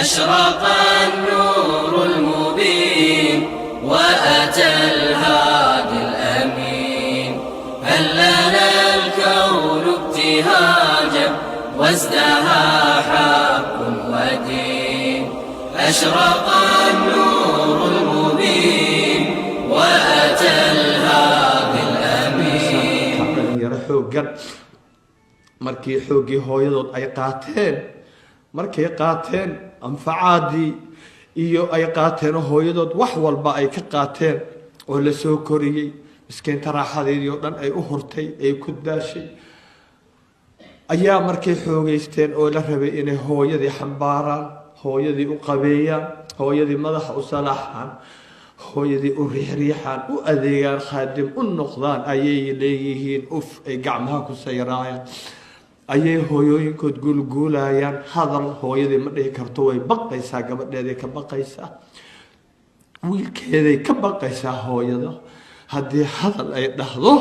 أشرق النور المبين وأتى الهادي الأمين. هل لنا الكون ابتهاجا وازدهى حق ودين. أشرق النور المبين وأتى الهادي الأمين. يرحوقا markii xoogii hooyadood ay qaateen markay qaateen anfacaadii iyo ay qaateen hooyadood wax walba ay ka qaateen oo la soo koriyay miskiinta raaxadeedii oo dhan ay u hortay ay ku daashay ayaa markay xoogeysteen oo la rabay inay hooyadii xambaaraan hooyadii u qabeeyaan hooyadii madaxa u salaaxaan hooyadii u riixriixaan u adeegaan khaadim u noqdaan ayay leeyihiin uf ay gacmaha ku sayraayaan ayay hooyooyinkood guulguulayaan hadal hooyadii ma dhihi karto way baqaysaa gabadheeday ka baqaysaa wiilkeeday ka baqaysaa hooyada haddii hadal ay dhahdo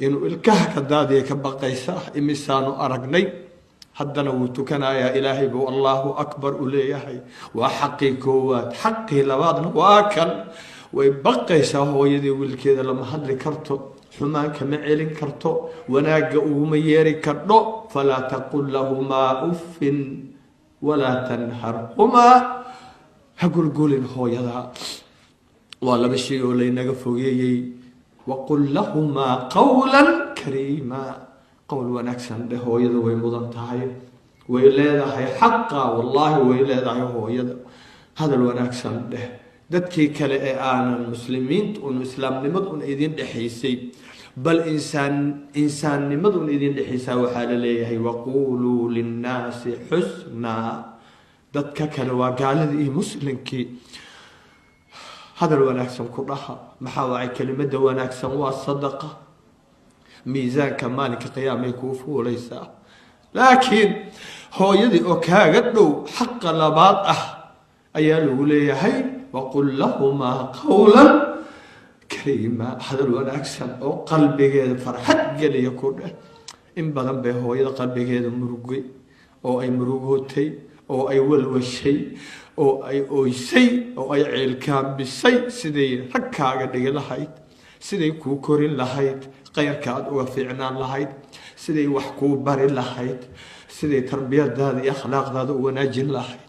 inuu ilkaha ka daadiya ka baqaysaa imisaanu aragnay haddana wuu tukanayaa ilaahay buu allahu akbar u leeyahay waa xaqii koowaad xaqii labaadna waa kan way baqaysaa hooyadii wiilkeeda lama hadli karto xumaan kama celin karto wanaagga uguma yeeri kardho falaa taqul lahumaa uffin walaa tanharhumaa ha gulgulin hooyada waa laba shay oo laynaga fogeeyey waqul lahumaa qawlan kariima qowl wanaagsan dheh hooyada way mudan tahay way leedahay xaqa wallaahi way leedahay hooyada hadal wanaagsan dheh dadkii kale ee aanan muslimiinta un islaamnimada un idin dhexaysay bal insaannimada un idin dhexaysaa waxaa la leeyahay waquluu linnaasi xusnaa dadka kale waa gaaladii iyo muslimkii hadal wanaagsan ku dhaha maxaa waay kelimada wanaagsan waa sadaqa miisaanka maalinka qiyaamay kuu fuulaysaa laakiin hooyadii oo kaaga dhow xaqa labaad ah ayaa lagu leeyahay waqul lahumaa qawlan kariima hadal wanaagsan oo qalbigeeda farxad geliya ku dheh in badan bay hooyada qalbigeeda murugay oo ay murugootay oo ay walwashay oo ay ooysay oo ay ceelkaambisay siday rag kaaga dhigi lahayd siday kuu korin lahayd khayrka aad uga fiicnaan lahayd siday wax kuu bari lahayd siday tarbiyadaada iyo akhlaaqdaada u wanaajin lahayd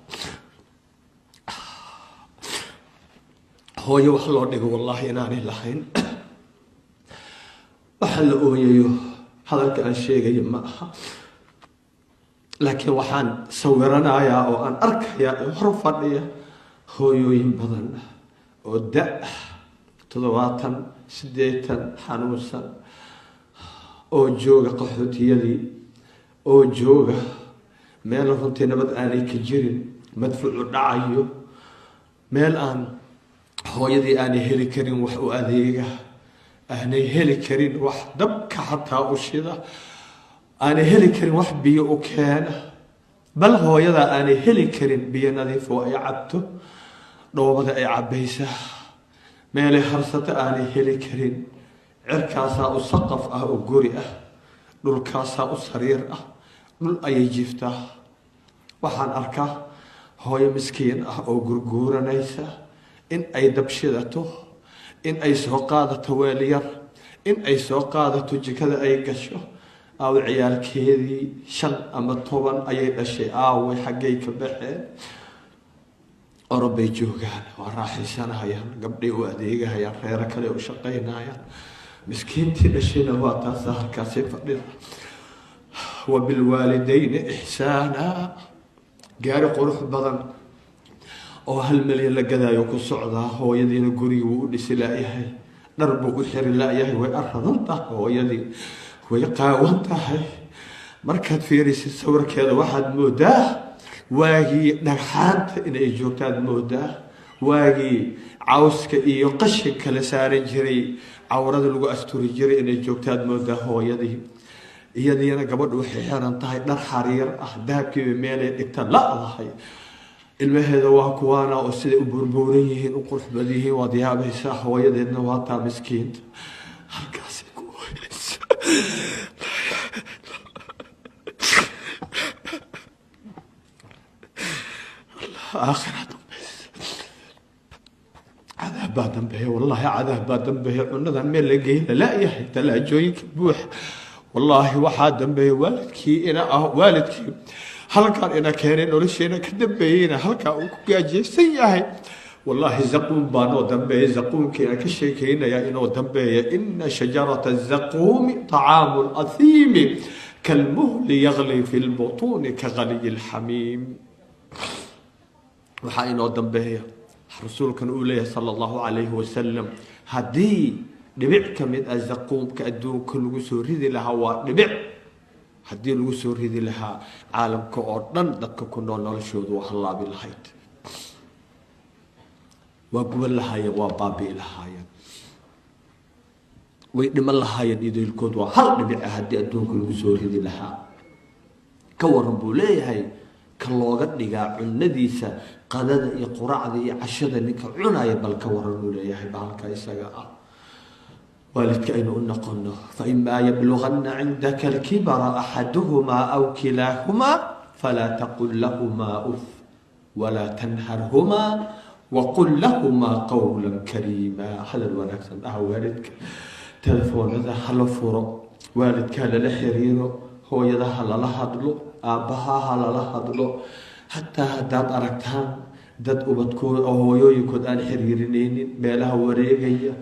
hooyo wax loo dhigo wallaahi inaanay lahayn waxa la ooyayo hadalka aan sheegayo ma aha laakiin waxaan sawiranayaa oo aan arkayaa hor fadhiya hooyooyin badan oo da 70 80 xanuunsan oo jooga qaxootiyadii oo jooga meel runtii nabad aanay ka jirin madfuucu dhacayo meel aan hooyadii aanay heli karin wax u adeega aanay heli karin wax dabka xataa u shida aanay heli karin wax biyo u keena bal hooyada aanay heli karin biyo nadiif oo ay cabto dhoobada ay cabaysaa meelay harsata aanay heli karin cirkaasaa u saqaf ah oo guri ah dhulkaasaa u sariir ah dhul ayay jiiftaa waxaan arkaa hooyo miskiin ah oo gurguuranaysa in ay dabshidato in ay soo qaadato weel yar in ay soo qaadato jikada ay gasho aaw ciyaalkeedii 5 ama 10 ayay dhashay aaway xaggay ka baxeen orobay joogaan waa raaxaysanayaan gabdhay u adeegayaan reero kale u shaqaynayaan miskiintii dhashayna waa taas halkaasay fadhida wabilwaalidayni ixsaana gaari qurux badan oo 1 milyan la gadaayo ku socdaa hooyadiina guriga wuu u dhisi laayahay dhar buu u xiri laayahay way aradan tahay hooyadii way qaawan tahay markaad fiirisid sawirkeeda waxaad moodaa waagii dhagxaanta inay joogtaad moodaa waagii cawska iyo qashinka la saaran jiray cawrada lagu asturi jiray inay joogtaad moodaa hooyadii iyadiina gabadhu waxay xiran tahay dhar xariir ah dahabkiiba meelay dhigta la'dahay ilmaheeda waa kuwaana oo siday u burbuuran yihiin u qurux badan yihiin waad yaabaysaa hooyadeedna waa taa miskiinta halkaasay ku ooyeysa aakhira dambaysa cadaab baa dambeeya wallaahi cadaab baa dambeeya cunadan meel la geey lala-yahay talaajooyinka buuxa wallaahi waxaa dambeeya waalidkii halkan ina keenay nolosheena ka dambeeyeyna halkaa uu ku gaajeysan yahay wallaahi zaquum baa noo dambeeya zaquumkiina ka sheekeynaya inoo dambeeya ina shajarata zaquumi طacaamu اlأhiimi kalmuhli yagli fi lbutuuni kagaliyi اlxamiim waxaa inoo dambeeya rasuulkan uu leeyahay sala allahu calayhi wasalam haddii dhibic ka mid ah zaquumka adduunka lagu soo ridi lahaa waa dhibic haddii lagu soo ridi lahaa caalamka oo dhan dadka ku nool noloshoodu waa hallaabi lahayd waa guban lahaayeen waa baabi'i lahaayeen way dhiman lahaayeen idaylkood waa hal dhibic ah haddii adduunka lagu soo ridi lahaa ka waran buu leeyahay ka looga dhigaa cunadiisa qadada iyo quraacda iyo cashada ninka cunaya bal ka waran uu leeyahay bahalka isaga ah waalidka aynu u noqono faimaa yablugana cindaka alkibara axaduhumaa aw kilaahumaa falaa taqul lahumaa uf walaa tanharhumaa waqul lahumaa qawla kariima hadal wanaagsan ah waalidka telefoonada hala furo waalidkaa lala xiriiro hooyadaha lala hadlo aabbahaha lala hadlo xataa haddaad aragtaan dad ubadkooda oo hooyooyinkood aan xiriirinaynin meelaha wareegaya